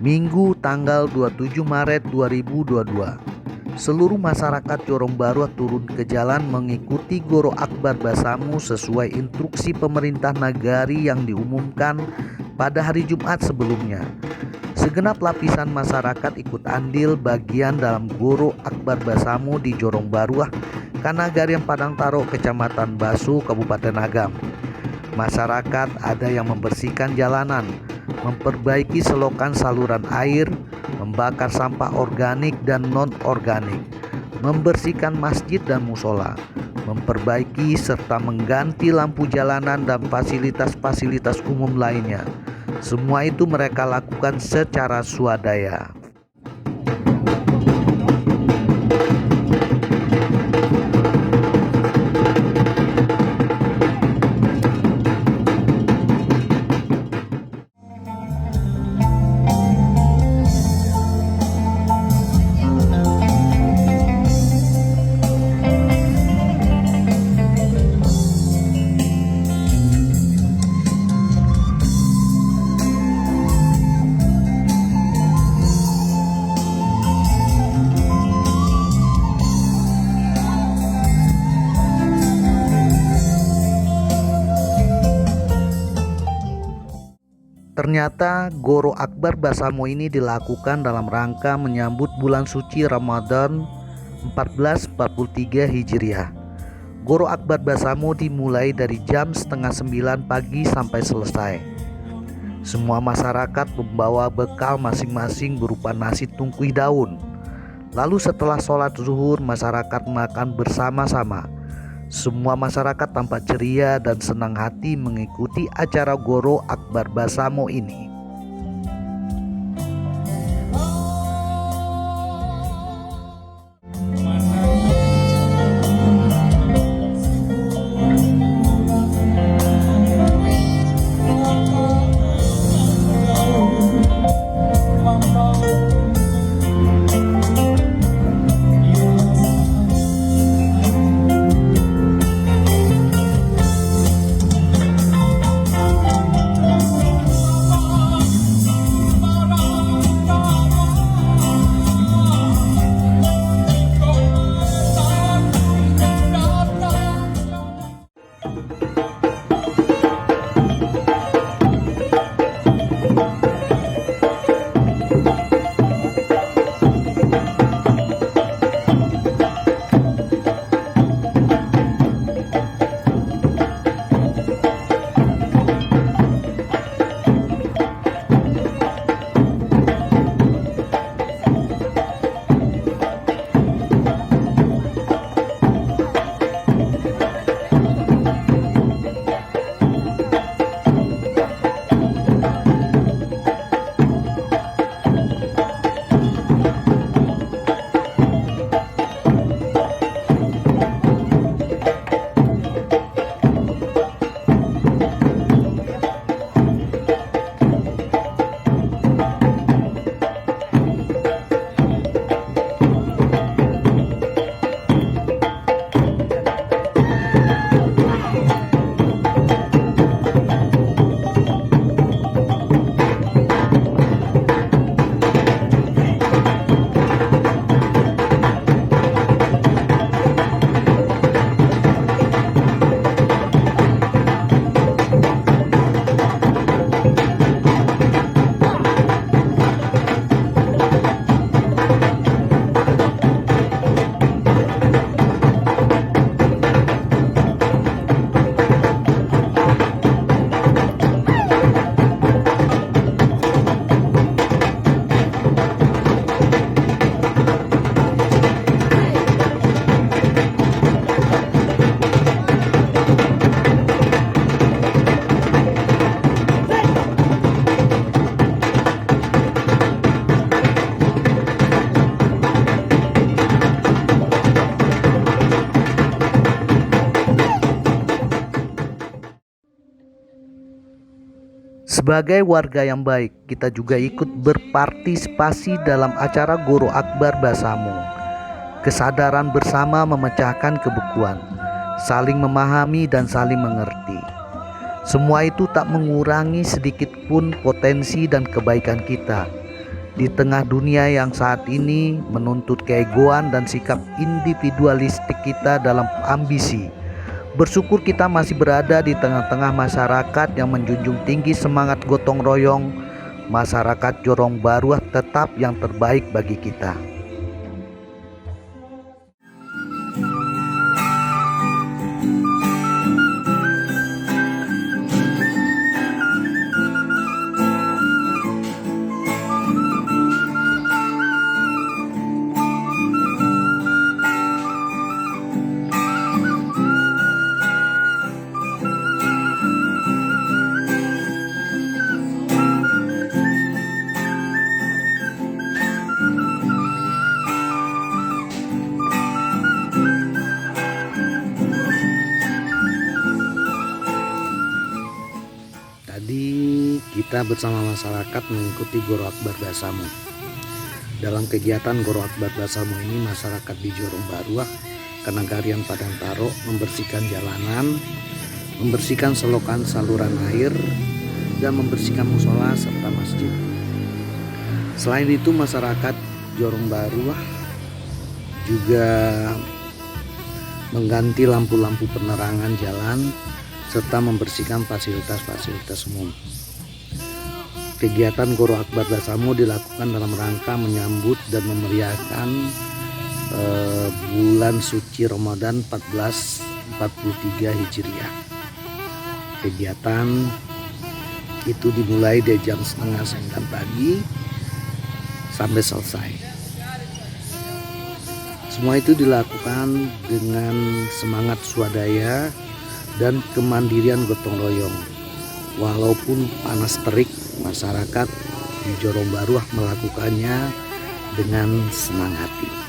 Minggu tanggal 27 Maret 2022. Seluruh masyarakat Jorong Baru turun ke jalan mengikuti Goro Akbar Basamu sesuai instruksi pemerintah nagari yang diumumkan pada hari Jumat sebelumnya. Segenap lapisan masyarakat ikut andil bagian dalam Goro Akbar Basamu di Jorong Baru, Kanagarian Padang Taro, Kecamatan Basu, Kabupaten Agam. Masyarakat ada yang membersihkan jalanan, memperbaiki selokan saluran air, membakar sampah organik dan non-organik, membersihkan masjid dan musola, memperbaiki serta mengganti lampu jalanan dan fasilitas-fasilitas umum lainnya. Semua itu mereka lakukan secara swadaya. Ternyata Goro Akbar Basamu ini dilakukan dalam rangka menyambut bulan suci Ramadan 1443 Hijriah. Goro Akbar Basamu dimulai dari jam setengah 9 pagi sampai selesai. Semua masyarakat membawa bekal masing-masing berupa nasi tungkuih daun. Lalu setelah sholat zuhur, masyarakat makan bersama-sama. Semua masyarakat tampak ceria dan senang hati mengikuti acara Goro Akbar Basamu ini. Sebagai warga yang baik, kita juga ikut berpartisipasi dalam acara Goro Akbar Basamu. Kesadaran bersama memecahkan kebekuan, saling memahami dan saling mengerti. Semua itu tak mengurangi sedikit pun potensi dan kebaikan kita. Di tengah dunia yang saat ini menuntut keegoan dan sikap individualistik kita dalam ambisi, bersyukur kita masih berada di tengah-tengah masyarakat yang menjunjung tinggi semangat gotong royong. Masyarakat Jorong Baruah tetap yang terbaik bagi kita. Tadi kita bersama masyarakat mengikuti Goro Akbar Basamu. Dalam kegiatan Goro Akbar Basamu ini, masyarakat di Jorong Baruah, Kenagarian Padang Taro membersihkan jalanan, membersihkan selokan saluran air, dan membersihkan musola serta masjid. Selain itu, masyarakat Jorong Baruah juga mengganti lampu-lampu penerangan jalan serta membersihkan fasilitas-fasilitas umum. Kegiatan Goro Akbar Basamu dilakukan dalam rangka menyambut dan memeriahkan bulan suci Ramadan 1443 Hijriah. Kegiatan itu dimulai dari jam 8:30 pagi sampai selesai. Semua itu dilakukan dengan semangat swadaya dan kemandirian gotong royong. Walaupun panas terik, masyarakat di Jorong Baruah melakukannya dengan senang hati.